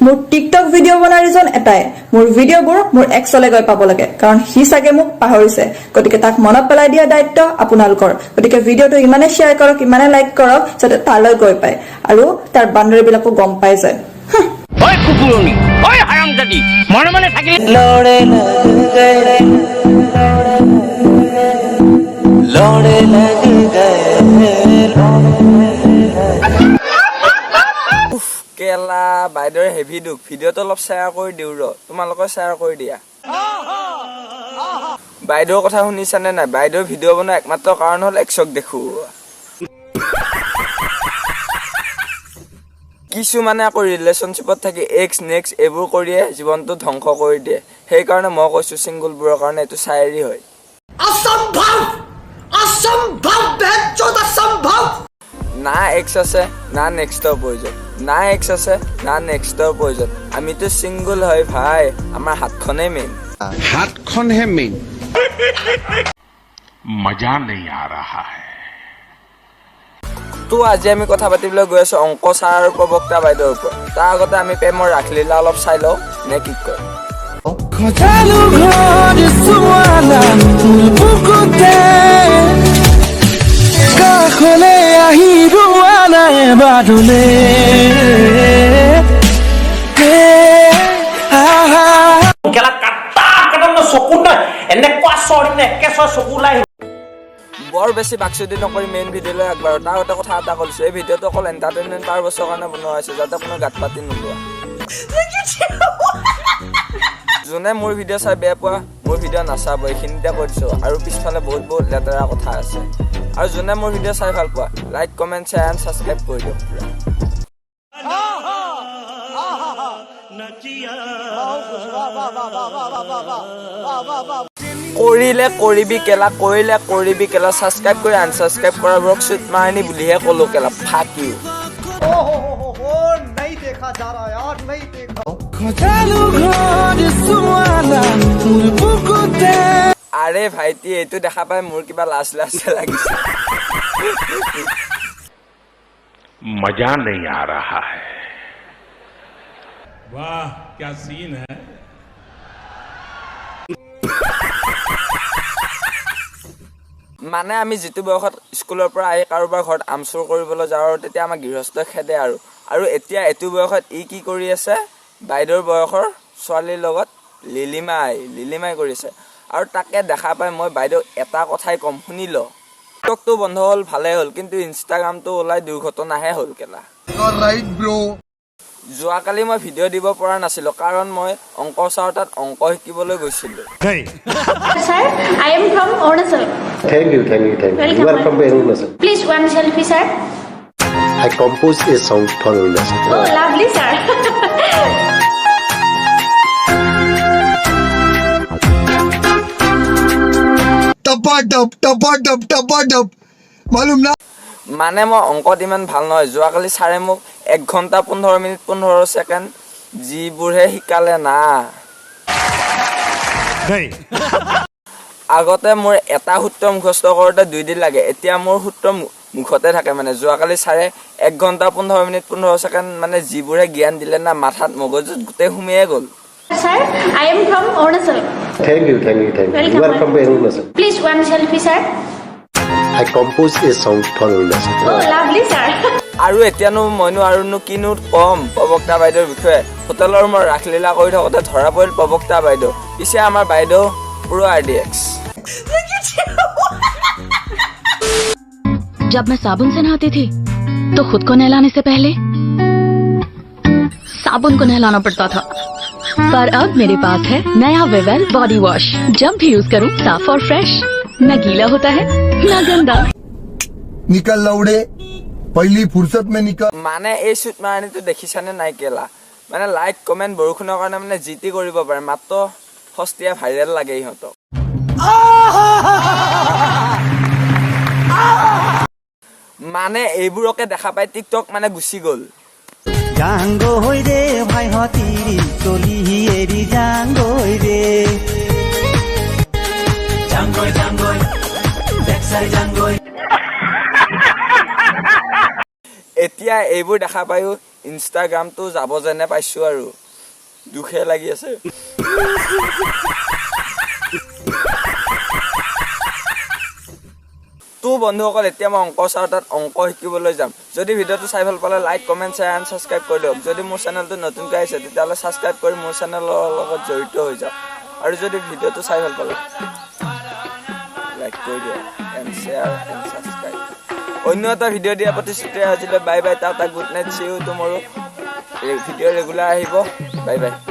মোৰ TikTok video' বনাৰ region এটাই মোৰ ভিডিঅ'বোৰ মোৰ এক্সলে গৈ পাব লাগে কাৰণ হি চাগে মোক পাহৰিছে গতিকে তাক মনত পেলাই দিয়া দায়িত্ব আপোনালোকৰ গতিকে ভিডিঅ'টো ইমানে শ্বেয়াৰ কৰক ইমানে লাইক কৰক যাতে তালৈ গৈ পায় আৰু তাৰ বাউণ্ডাৰীবিলাকো গম পাই যায় ওই কুকুৰনি ওই হাৰামজাদি মনে মনে থাকিলে লড়ে লগ গয়ে উফ কেলা বাইদেউৰ হেভি দুখ ভিডিঅ'টো অলপ শ্বেয়াৰ কৰি দিওঁ ৰ তোমালোকে শ্বেয়াৰ কৰি দিয়া বাইদেউৰ কথা শুনিছানে নাই বাইদেউৰ ভিডিঅ' বনোৱা একমাত্ৰ কাৰণ হ'ল একচক দেখো কিছুমানে আকৌ ৰিলেশ্যনশ্বিপত থাকি এক্স নেক্সট এইবোৰ কৰিয়ে জীৱনটো ধ্বংস কৰি দিয়ে সেইকাৰণে মই কৈছো চিংগুলবোৰৰ কাৰণে এইটো চায়েৰী হয় না এক্স আছে না নেক্সটৰ প্ৰয়োজন না এক্স আছে না নেক্সটৰ প্ৰয়োজন আমিতো চিংগুল হয় ভাই আমাৰ হাতখনেই মেইন হাতখনহে মেইন মজা নেই আ ৰহা হে তো আজি আমি কথা পাতিবলৈ গৈ আছো অংক ছাৰ আৰু প্ৰবক্তা বাইদেউৰ ওপৰত তাৰ আগতে আমি প্ৰেমৰ ৰাখলীলা অলপ চাই লওঁ নে কি কয় কাষলে আহি ৰোৱা নাই বাদুলে কেলা কাটা চকু নাই এনেকুৱা চৰি নে একেচৰ চকু লাই বৰ বেছি বাকচুদি নকৰি মেইন ভিডিঅ'লৈ আগবাঢ়ো তাৰ আগতে কথা এটা কৈছোঁ এই ভিডিঅ'টো অকল এণ্টাৰটেইনমেণ্ট পাৰপাছৰ কাৰণে বনোৱা হৈছে যাতে কোনো গাত পাতি নোলোৱা যোনে মোৰ ভিডিঅ' চাই বেয়া পোৱা মোৰ ভিডিঅ' নাচাব এইখিনিতে কৈ দিছোঁ আৰু পিছফালে বহুত বহুত লেতেৰা কথা আছে আৰু যোনে মোৰ ভিডিঅ' চাই ভাল পোৱা like comment share and subscribe কৰি দিয়ক কৰিলে কৰিবি কেলা কৰিলে কৰিবি কেলা ছাবস্ক্ৰাইব কৰি আনছাবস্ক্ৰাইব কৰাবোৰক চুট মাৰণি বুলিহে ক'লো কেলা ফাক ইউ नहीं देखा जा रहा यार नहीं देखा আৰে ভাইটি এইটো দেখা পাই মোৰ কিবা লাজ লাজ লাগিছে मजा नहीं आ रहा है वाह क्या सीन है মানে আমি যিটো বয়সত স্কুলৰ পৰা আহি কাৰোবাৰ ঘৰত আমচুৰ কৰিবলৈ যাওঁ তেতিয়া আমাক গৃহস্থই খেদে আৰু এতিয়া এইটো বয়সত ই কি কৰি আছে বাইদেউৰ বয়সৰ ছোৱালীৰ লগত লিলিমাই কৰিছে আৰু তাকে দেখা পাই মই বাইদেউ এটা কথাই কম শুনি ল টিকটকটো বন্ধ হ'ল ভালে হ'ল কিন্তু ইনষ্টাগ্ৰামটো ওলাই দুৰ্ঘটনাহে হ'ল কেলা যোৱাকালি মই ভিডিঅ' দিব পৰা নাছিলোঁ কাৰণ মই অংক ছাৰৰ তাত অংক শিকিবলৈ গৈছিলোঁ Sir, I am from Arunachal. Thank you. You are from Arunachal. Please one selfie, sir. I composed a song for Arunachal. Oh, lovely, sir. टपा मालूम ना মানে মই অংকত ইমান ভাল নহয় যোৱাকালি ছাৰে মোক 1 ঘণ্টা 15 মিনিট 15 ছেকেণ্ড যিবোৰহে শিকালে না আগতে মোৰ এটা সূত্ৰ মুখস্থ কৰোঁতে 2 দিন লাগে এতিয়া মোৰ সূত্ৰ মুখতে থাকে মানে যোৱাকালি ছাৰে 1 ঘণ্টা 15 মিনিট 15 ছেকেণ্ড মানে যিবোৰহে জ্ঞান দিলে না মাথাত মগজুত গোটেই সুমিয়ে গ'ল Sir, I am from Arunachal. Thank you. You are from Arunachal. Please one selfie, sir. I composed a song for Arunachal. Oh, lovely, sir. আৰু এতিয়ানো মইনো আৰুনো কিনো কম প্ৰবক্তা বাইদেউৰ বিষয়ে হোটেলৰ মই ৰাখলীলা কৰি থাকোঁতে ধৰা পৰিল প্ৰবক্তা বাইদেউ পিছে আমাৰ বাইদেউ পুৰো RDX जब मैं साबुन से नहाती थी तो खुद को नहलाने से पहले साबुन को नहलाना पड़ता था पर अब मेरे पास है नया वेवेल बॉडी वॉश जब भी यूज करूं साफ और फ्रेश न गीला होता है न गंदा निकल लौड़े पहली फुर्सत में निकल মানে এই চুট মাৰণিটো দেখিছানে নাই কেলা মানে লাইক কমেণ্ট বৰষুণৰ কাৰণে মানে জিটি কৰিব পাৰে মাত্ৰ সস্তীয়া ভাইৰেল লাগে ইহঁতক মানে এইবোৰকে দেখা পাই টিকটক মানে গুচি গ'ল জাঙ্গো হই রে ভাই হতিরি চলি এরি জাঙ্গো রে জাঙ্গো দেখছাই জাঙ্গো এতিয়া এইবোৰ দেখা পায়ো ইনষ্টাগ্ৰামটো যাব যেনে পাইছোঁ আৰু দুখে লাগি আছে তো বন্ধুসকল এতিয়া মই অংক ছাৰ তাত অংক শিকিবলৈ যাম যদি ভিডিঅ'টো চাই ভাল পালে like comment share and subscribe কৰি দিয়ক যদি মোৰ চেনেলটো নতুনকৈ আহিছে তেতিয়াহ'লে ছাবস্ক্ৰাইব কৰি মোৰ চেনেলৰ লগত জড়িত হৈ যাওক আৰু যদি ভিডিঅ'টো চাই ভাল পালে লাইক কৰি দিয়ক এণ্ড শ্বেয়াৰ এণ্ড ছাবস্ক্ৰাইব অন্য এটা ভিডিঅ' দিয়া প্ৰতিশ্ৰুতি আজিলৈ bye bye tata good night see you tomorrow video' regular আহিব বাই বাই